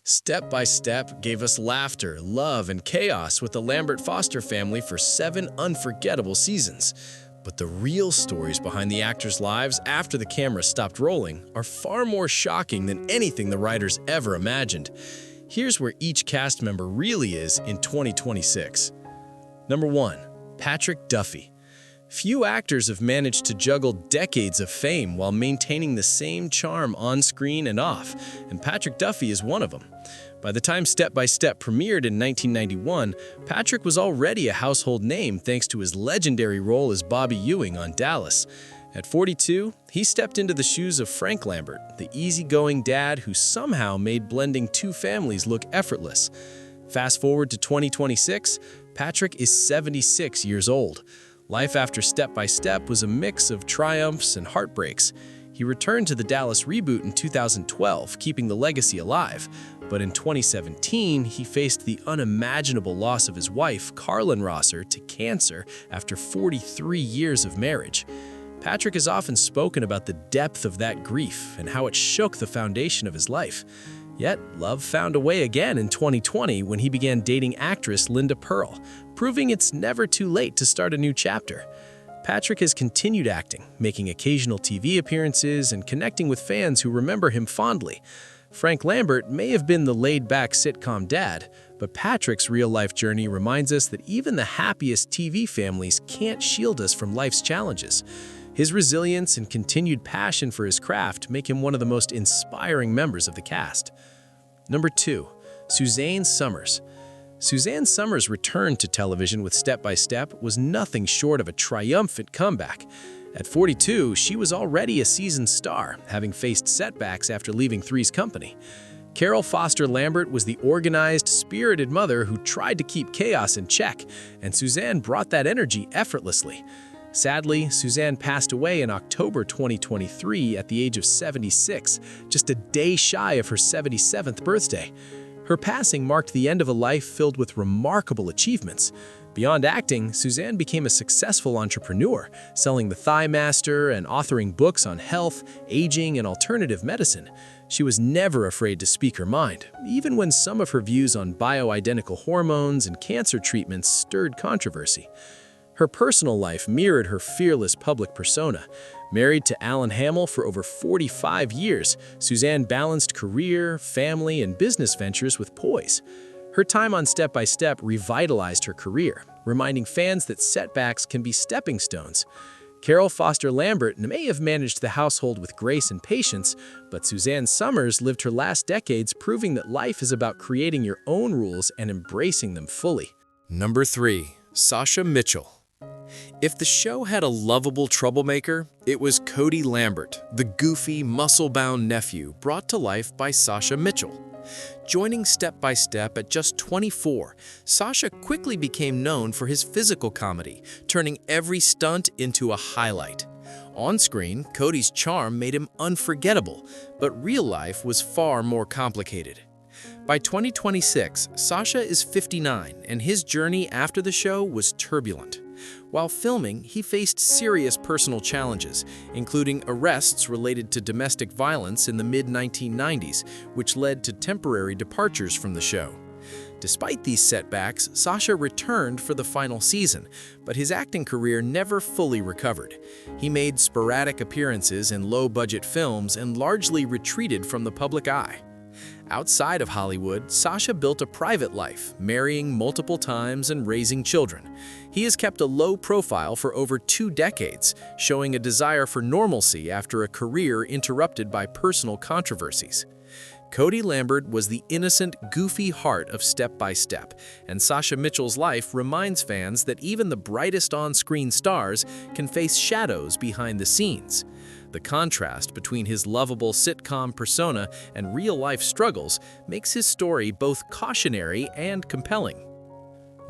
Step by Step gave us laughter, love, and chaos with the Lambert Foster family for 7 unforgettable seasons. But the real stories behind the actors' lives after the camera stopped rolling are far more shocking than anything the writers ever imagined. Here's where each cast member really is in 2026. Number 1. Patrick Duffy. Few actors have managed to juggle decades of fame while maintaining the same charm on screen and off, and Patrick Duffy is one of them. By the time Step by Step premiered in 1991, Patrick was already a household name thanks to his legendary role as Bobby Ewing on Dallas. At 42, he stepped into the shoes of Frank Lambert, the easygoing dad who somehow made blending 2 families look effortless. Fast forward to 2026, Patrick is 76 years old. Life after Step by Step was a mix of triumphs and heartbreaks. He returned to the Dallas reboot in 2012, keeping the legacy alive. But in 2017, he faced the unimaginable loss of his wife, Carolyn Rosser, to cancer after 43 years of marriage. Patrick has often spoken about the depth of that grief and how it shook the foundation of his life. Yet, love found a way again in 2020 when he began dating actress Linda Pearl, proving it's never too late to start a new chapter. Patrick has continued acting, making occasional TV appearances and connecting with fans who remember him fondly. Frank Lambert may have been the laid-back sitcom dad, but Patrick's real-life journey reminds us that even the happiest TV families can't shield us from life's challenges. His resilience and continued passion for his craft make him one of the most inspiring members of the cast. Number 2. Suzanne Somers. Suzanne Somers' return to television with Step by Step was nothing short of a triumphant comeback. At 42, she was already a seasoned star, having faced setbacks after leaving Three's Company. Carol Foster Lambert was the organized, spirited mother who tried to keep chaos in check, and Suzanne brought that energy effortlessly. Sadly, Suzanne passed away in October 2023 at the age of 76, just a day shy of her 77th birthday. Her passing marked the end of a life filled with remarkable achievements. Beyond acting, Suzanne became a successful entrepreneur, selling the Thigh Master and authoring books on health, aging, and alternative medicine. She was never afraid to speak her mind, even when some of her views on bioidentical hormones and cancer treatments stirred controversy. Her personal life mirrored her fearless public persona. Married to Alan Hamill for over 45 years, Suzanne balanced career, family, and business ventures with poise. Her time on Step by Step revitalized her career, reminding fans that setbacks can be stepping stones. Carol Foster Lambert may have managed the household with grace and patience, but Suzanne Somers lived her last decades proving that life is about creating your own rules and embracing them fully. Number 3. Sasha Mitchell. If the show had a lovable troublemaker, it was Cody Lambert, the goofy, muscle-bound nephew brought to life by Sasha Mitchell. Joining Step by Step at just 24, Sasha quickly became known for his physical comedy, turning every stunt into a highlight. On screen, Cody's charm made him unforgettable, but real life was far more complicated. By 2026, Sasha is 59, and his journey after the show was turbulent. While filming, he faced serious personal challenges, including arrests related to domestic violence in the mid-1990s, which led to temporary departures from the show. Despite these setbacks, Sasha returned for the final season, but his acting career never fully recovered. He made sporadic appearances in low-budget films and largely retreated from the public eye. Outside of Hollywood, Sasha built a private life, marrying multiple times and raising children. He has kept a low profile for over 2 decades, showing a desire for normalcy after a career interrupted by personal controversies. Cody Lambert was the innocent, goofy heart of Step by Step, and Sasha Mitchell's life reminds fans that even the brightest on-screen stars can face shadows behind the scenes. The contrast between his lovable sitcom persona and real-life struggles makes his story both cautionary and compelling.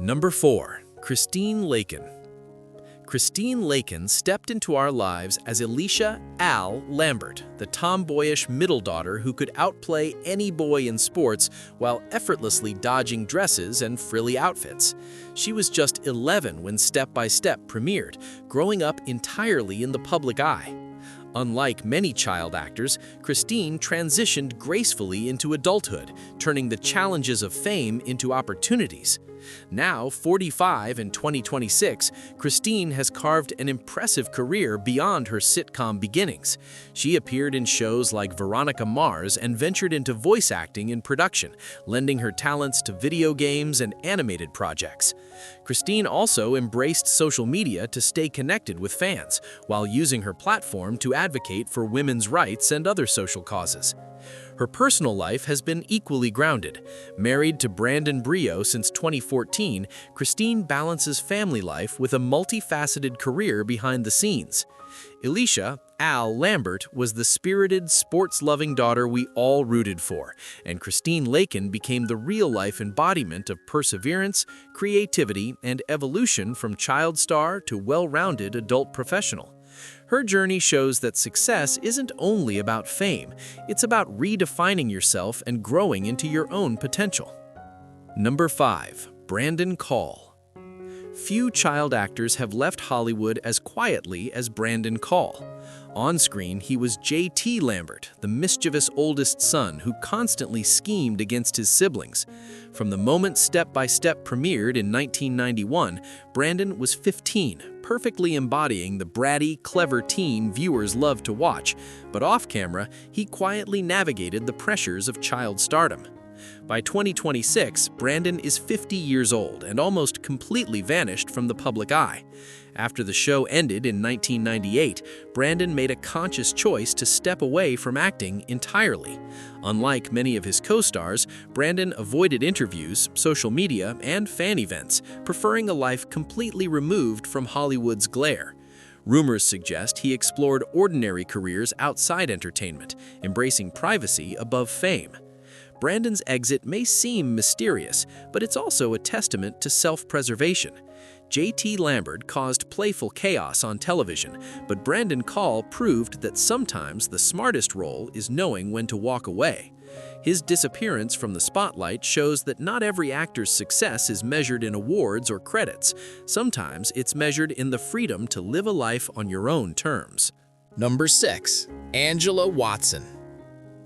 Number 4. Christine Lakin. Christine Lakin stepped into our lives as Alicia "Al" Lambert, the tomboyish middle daughter who could outplay any boy in sports while effortlessly dodging dresses and frilly outfits. She was just 11 when Step by Step premiered, growing up entirely in the public eye. Unlike many child actors, Christine transitioned gracefully into adulthood, turning the challenges of fame into opportunities. Now, 45 in 2026, Christine has carved an impressive career beyond her sitcom beginnings. She appeared in shows like Veronica Mars and ventured into voice acting in production, lending her talents to video games and animated projects. Christine also embraced social media to stay connected with fans, while using her platform to advocate for women's rights and other social causes. Her personal life has been equally grounded. Married to Brandon Brio since 2014, Christine balances family life with a multifaceted career behind the scenes. Alicia, Al Lambert, was the spirited, sports-loving daughter we all rooted for, and Christine Lakin became the real-life embodiment of perseverance, creativity, and evolution from child star to well-rounded adult professional. Her journey shows that success isn't only about fame, it's about redefining yourself and growing into your own potential. Number 5. Brandon Call. Few child actors have left Hollywood as quietly as Brandon Call. On screen, he was J.T. Lambert, the mischievous oldest son who constantly schemed against his siblings. From the moment Step by Step premiered in 1991, Brandon was 15, perfectly embodying the bratty, clever teen viewers love to watch, but off-camera, he quietly navigated the pressures of child stardom. By 2026, Brandon is 50 years old and almost completely vanished from the public eye. After the show ended in 1998, Brandon made a conscious choice to step away from acting entirely. Unlike many of his co-stars, Brandon avoided interviews, social media, and fan events, preferring a life completely removed from Hollywood's glare. Rumors suggest he explored ordinary careers outside entertainment, embracing privacy above fame. Brandon's exit may seem mysterious, but it's also a testament to self-preservation. J.T. Lambert caused playful chaos on television, but Brandon Call proved that sometimes the smartest role is knowing when to walk away. His disappearance from the spotlight shows that not every actor's success is measured in awards or credits. Sometimes it's measured in the freedom to live a life on your own terms. Number 6. Angela Watson.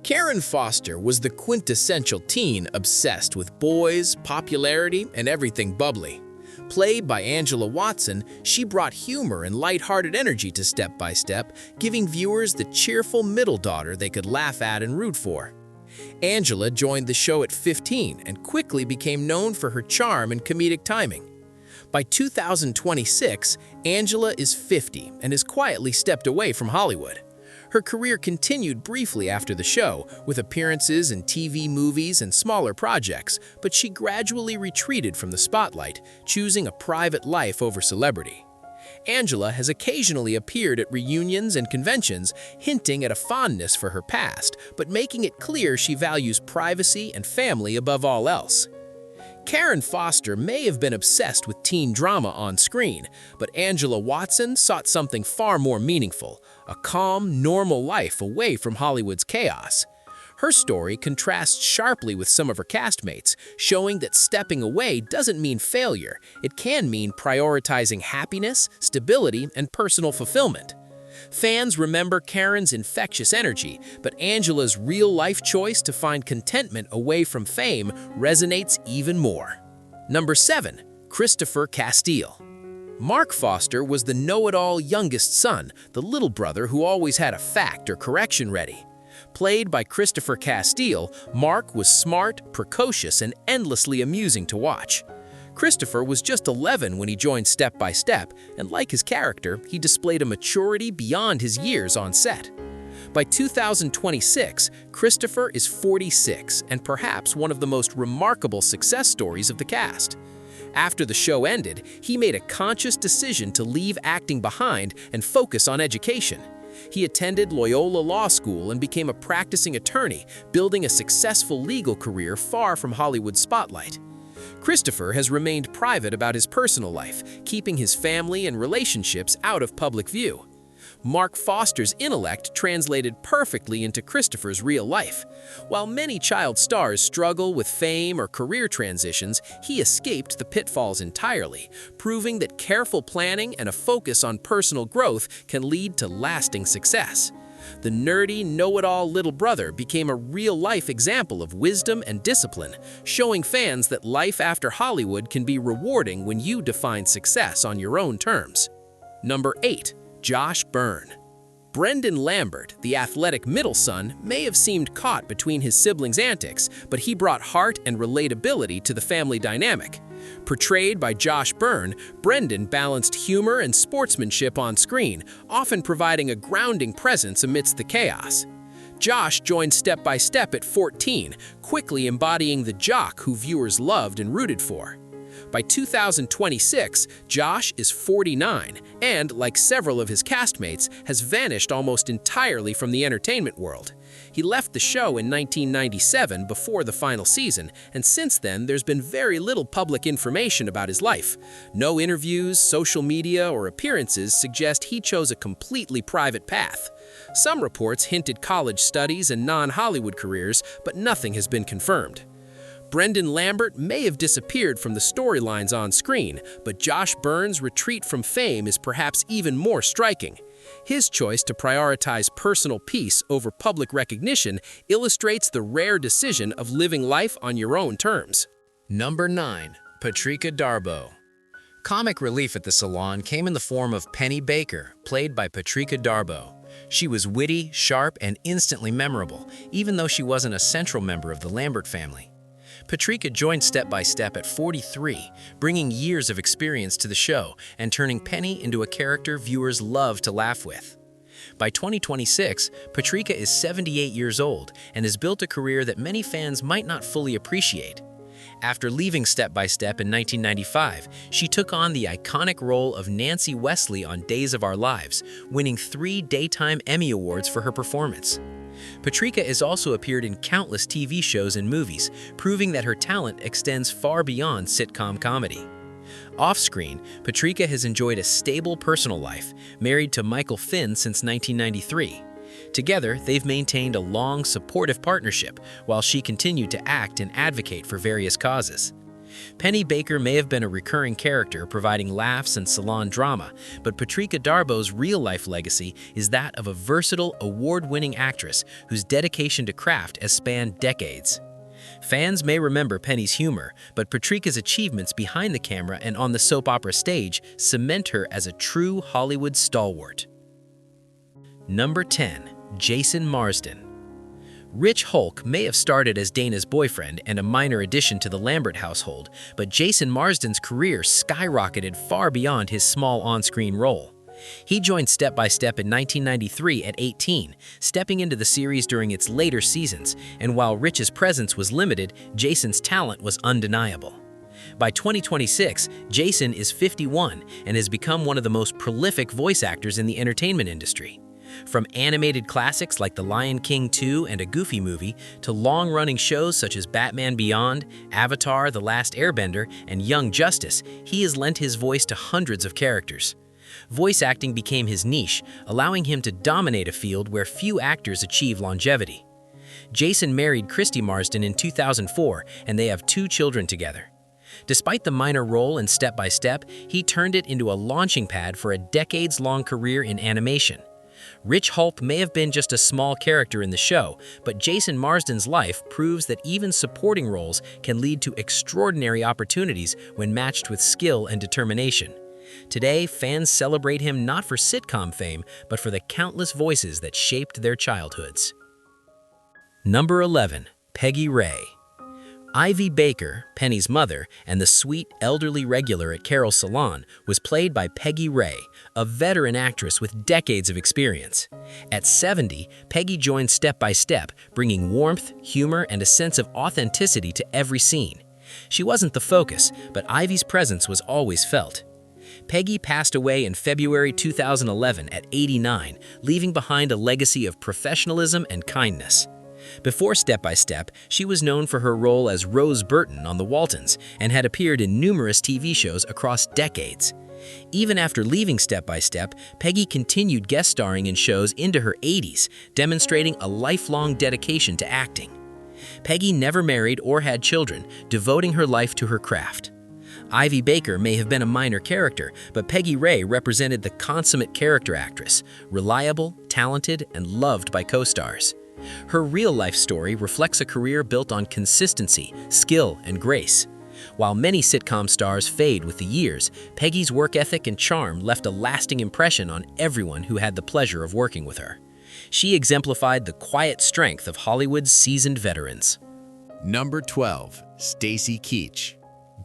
Karen Foster was the quintessential teen obsessed with boys, popularity, and everything bubbly. Played by Angela Watson, she brought humor and lighthearted energy to Step by Step, giving viewers the cheerful middle daughter they could laugh at and root for. Angela joined the show at 15 and quickly became known for her charm and comedic timing. By 2026, Angela is 50 and has quietly stepped away from Hollywood. Her career continued briefly after the show, with appearances in TV, movies, and smaller projects, but she gradually retreated from the spotlight, choosing a private life over celebrity. Angela has occasionally appeared at reunions and conventions, hinting at a fondness for her past, but making it clear she values privacy and family above all else. Karen Foster may have been obsessed with teen drama on screen, but Angela Watson sought something far more meaningful, a calm, normal life away from Hollywood's chaos. Her story contrasts sharply with some of her castmates, showing that stepping away doesn't mean failure. It can mean prioritizing happiness, stability, and personal fulfillment. Fans remember Karen's infectious energy, but Angela's real-life choice to find contentment away from fame resonates even more. Number 7. Christopher Castile. Mark Foster was the know-it-all youngest son, the little brother who always had a fact or correction ready. Played by Christopher Castile, Mark was smart, precocious, and endlessly amusing to watch. Christopher was just 11 when he joined Step by Step, and like his character, he displayed a maturity beyond his years on set. By 2026, Christopher is 46 and perhaps one of the most remarkable success stories of the cast. After the show ended, he made a conscious decision to leave acting behind and focus on education. He attended Loyola Law School and became a practicing attorney, building a successful legal career far from Hollywood's spotlight. Christopher has remained private about his personal life, keeping his family and relationships out of public view. Mark Foster's intellect translated perfectly into Christopher's real life. While many child stars struggle with fame or career transitions, he escaped the pitfalls entirely, proving that careful planning and a focus on personal growth can lead to lasting success. The nerdy, know-it-all little brother became a real-life example of wisdom and discipline, showing fans that life after Hollywood can be rewarding when you define success on your own terms. Number 8. Josh Byrne. Brendan Lambert, the athletic middle son, may have seemed caught between his siblings' antics, but he brought heart and relatability to the family dynamic. Portrayed by Josh Byrne, Brendan balanced humor and sportsmanship on screen, often providing a grounding presence amidst the chaos. Josh joined Step by Step at 14, quickly embodying the jock who viewers loved and rooted for. By 2026, Josh is 49 and, like several of his castmates, has vanished almost entirely from the entertainment world. He left the show in 1997 before the final season, and since then there's been very little public information about his life. No interviews, social media, or appearances suggest he chose a completely private path. Some reports hinted college studies and non-Hollywood careers, but nothing has been confirmed. Brendan Lambert may have disappeared from the storylines on screen, but Josh Byrne's retreat from fame is perhaps even more striking. His choice to prioritize personal peace over public recognition illustrates the rare decision of living life on your own terms. Number 9. Patrika Darbo. Comic relief at the salon came in the form of Penny Baker, played by Patrika Darbo. She was witty, sharp, and instantly memorable, even though she wasn't a central member of the Lambert family. Patrika joined Step by Step at 43, bringing years of experience to the show and turning Penny into a character viewers love to laugh with. By 2026, Patrika is 78 years old and has built a career that many fans might not fully appreciate. After leaving Step by Step in 1995, she took on the iconic role of Nancy Wesley on Days of Our Lives, winning 3 Daytime Emmy Awards for her performance. Patrika has also appeared in countless TV shows and movies, proving that her talent extends far beyond sitcom comedy. Off-screen, Patrika has enjoyed a stable personal life, married to Michael Finn since 1993. Together, they've maintained a long, supportive partnership, while she continued to act and advocate for various causes. Penny Baker may have been a recurring character providing laughs and salon drama, but Patrika Darbo's real-life legacy is that of a versatile, award-winning actress whose dedication to craft has spanned decades. Fans may remember Penny's humor, but Patrika's achievements behind the camera and on the soap opera stage cement her as a true Hollywood stalwart. Number 10. Jason Marsden. Rich Hulk may have started as Dana's boyfriend and a minor addition to the Lambert household, but Jason Marsden's career skyrocketed far beyond his small on-screen role. He joined Step by Step in 1993 at 18, stepping into the series during its later seasons, and while Rich's presence was limited, Jason's talent was undeniable. By 2026, Jason is 51 and has become one of the most prolific voice actors in the entertainment industry. From animated classics like The Lion King 2 and a Goofy movie, to long-running shows such as Batman Beyond, Avatar: The Last Airbender, and Young Justice, he has lent his voice to hundreds of characters. Voice acting became his niche, allowing him to dominate a field where few actors achieve longevity. Jason married Christy Marsden in 2004, and they have 2 children together. Despite the minor role in Step by Step, he turned it into a launching pad for a decades-long career in animation. Rich Hulk may have been just a small character in the show, but Jason Marsden's life proves that even supporting roles can lead to extraordinary opportunities when matched with skill and determination. Today, fans celebrate him not for sitcom fame, but for the countless voices that shaped their childhoods. Number 11. Peggy Ray. Ivy Baker, Penny's mother, and the sweet, elderly regular at Carol's salon, was played by Peggy Ray, a veteran actress with decades of experience. At 70, Peggy joined Step by Step, bringing warmth, humor, and a sense of authenticity to every scene. She wasn't the focus, but Ivy's presence was always felt. Peggy passed away in February 2011 at 89, leaving behind a legacy of professionalism and kindness. Before Step by Step, she was known for her role as Rose Burton on The Waltons and had appeared in numerous TV shows across decades. Even after leaving Step by Step, Peggy continued guest starring in shows into her 80s, demonstrating a lifelong dedication to acting. Peggy never married or had children, devoting her life to her craft. Ivy Baker may have been a minor character, but Peggy Ray represented the consummate character actress, reliable, talented, and loved by co-stars. Her real-life story reflects a career built on consistency, skill, and grace. While many sitcom stars fade with the years, Peggy's work ethic and charm left a lasting impression on everyone who had the pleasure of working with her. She exemplified the quiet strength of Hollywood's seasoned veterans. Number 12. Stacy Keach.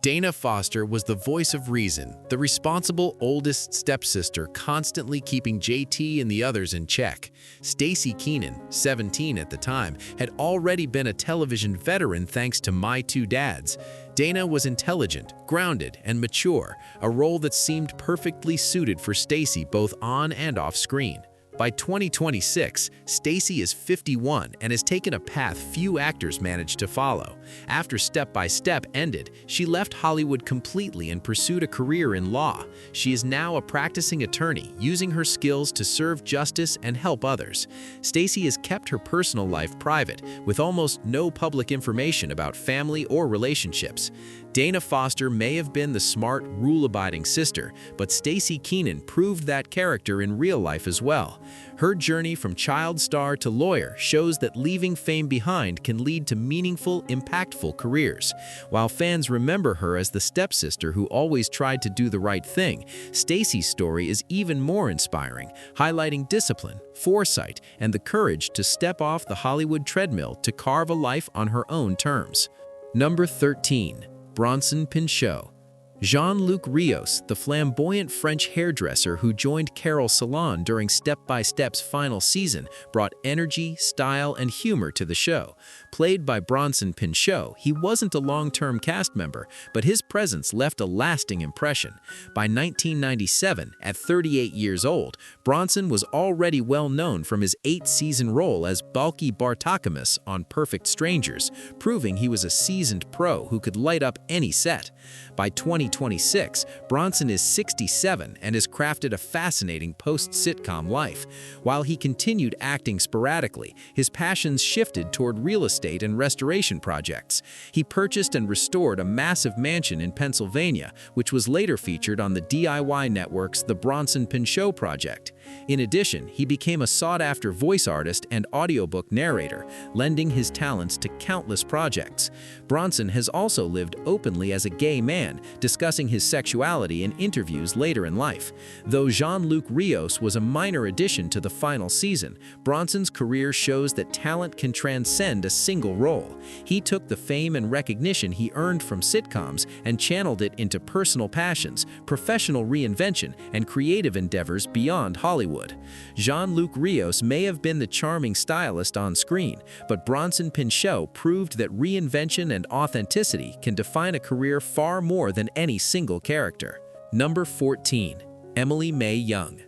Dana Foster was the voice of reason, the responsible oldest stepsister constantly keeping JT and the others in check. Stacy Keenan, 17 at the time, had already been a television veteran thanks to My Two Dads. Dana was intelligent, grounded, and mature, a role that seemed perfectly suited for Stacy both on and off screen. By 2026, Stacy is 51 and has taken a path few actors managed to follow. After Step by Step ended, she left Hollywood completely and pursued a career in law. She is now a practicing attorney, using her skills to serve justice and help others. Stacy has kept her personal life private, with almost no public information about family or relationships. Dana Foster may have been the smart, rule-abiding sister, but Stacy Keenan proved that character in real life as well. Her journey from child star to lawyer shows that leaving fame behind can lead to meaningful, impactful careers. While fans remember her as the stepsister who always tried to do the right thing, Stacy's story is even more inspiring, highlighting discipline, foresight, and the courage to step off the Hollywood treadmill to carve a life on her own terms. Number 13. Bronson Pinchot. Jean-Luc Rios, the flamboyant French hairdresser who joined Carol's salon during Step by Step's final season, brought energy, style, and humor to the show. Played by Bronson Pinchot, he wasn't a long-term cast member, but his presence left a lasting impression. By 1997, at 38 years old, Bronson was already well known from his 8-season role as Balky Bartokomous on Perfect Strangers, proving he was a seasoned pro who could light up any set. By 2026, Bronson is 67 and has crafted a fascinating post-sitcom life. While he continued acting sporadically, his passions shifted toward real estate and restoration projects. He purchased and restored a massive mansion in Pennsylvania, which was later featured on the DIY network's The Bronson Pinchot Project. In addition, he became a sought-after voice artist and audiobook narrator, lending his talents to countless projects. Bronson has also lived openly as a gay man, discussing his sexuality in interviews later in life. Though Jean-Luc Rios was a minor addition to the final season, Bronson's career shows that talent can transcend a single role. He took the fame and recognition he earned from sitcoms and channeled it into personal passions, professional reinvention, and creative endeavors beyond Hollywood. Jean-Luc Rios may have been the charming stylist on screen, but Bronson Pinchot proved that reinvention and authenticity can define a career far more than any single character. Number 14. Emily May Young.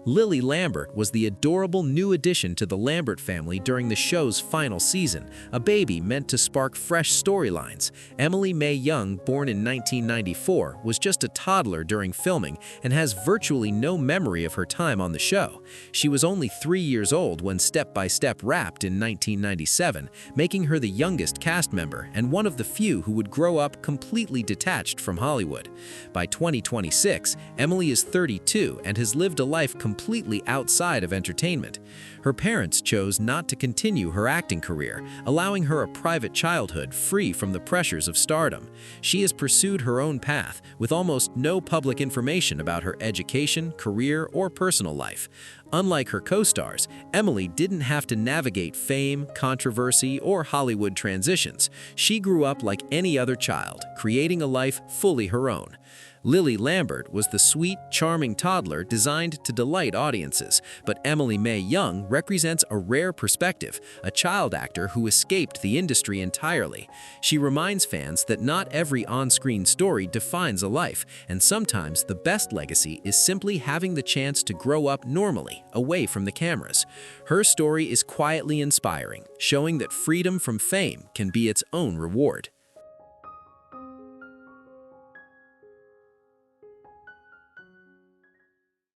Lily Lambert was the adorable new addition to the Lambert family during the show's final season, a baby meant to spark fresh storylines. Emily May Young, born in 1994, was just a toddler during filming and has virtually no memory of her time on the show. She was only 3 years old when Step by Step wrapped in 1997, making her the youngest cast member and one of the few who would grow up completely detached from Hollywood. By 2026, Emily is 32 and has lived a life completely outside of entertainment. Her parents chose not to continue her acting career, allowing her a private childhood free from the pressures of stardom. She has pursued her own path, with almost no public information about her education, career, or personal life. Unlike her co-stars, Emily didn't have to navigate fame, controversy, or Hollywood transitions. She grew up like any other child, creating a life fully her own. Lily Lambert was the sweet, charming toddler designed to delight audiences, but Emily May Young represents a rare perspective, a child actor who escaped the industry entirely. She reminds fans that not every on-screen story defines a life, and sometimes the best legacy is simply having the chance to grow up normally, away from the cameras. Her story is quietly inspiring, showing that freedom from fame can be its own reward.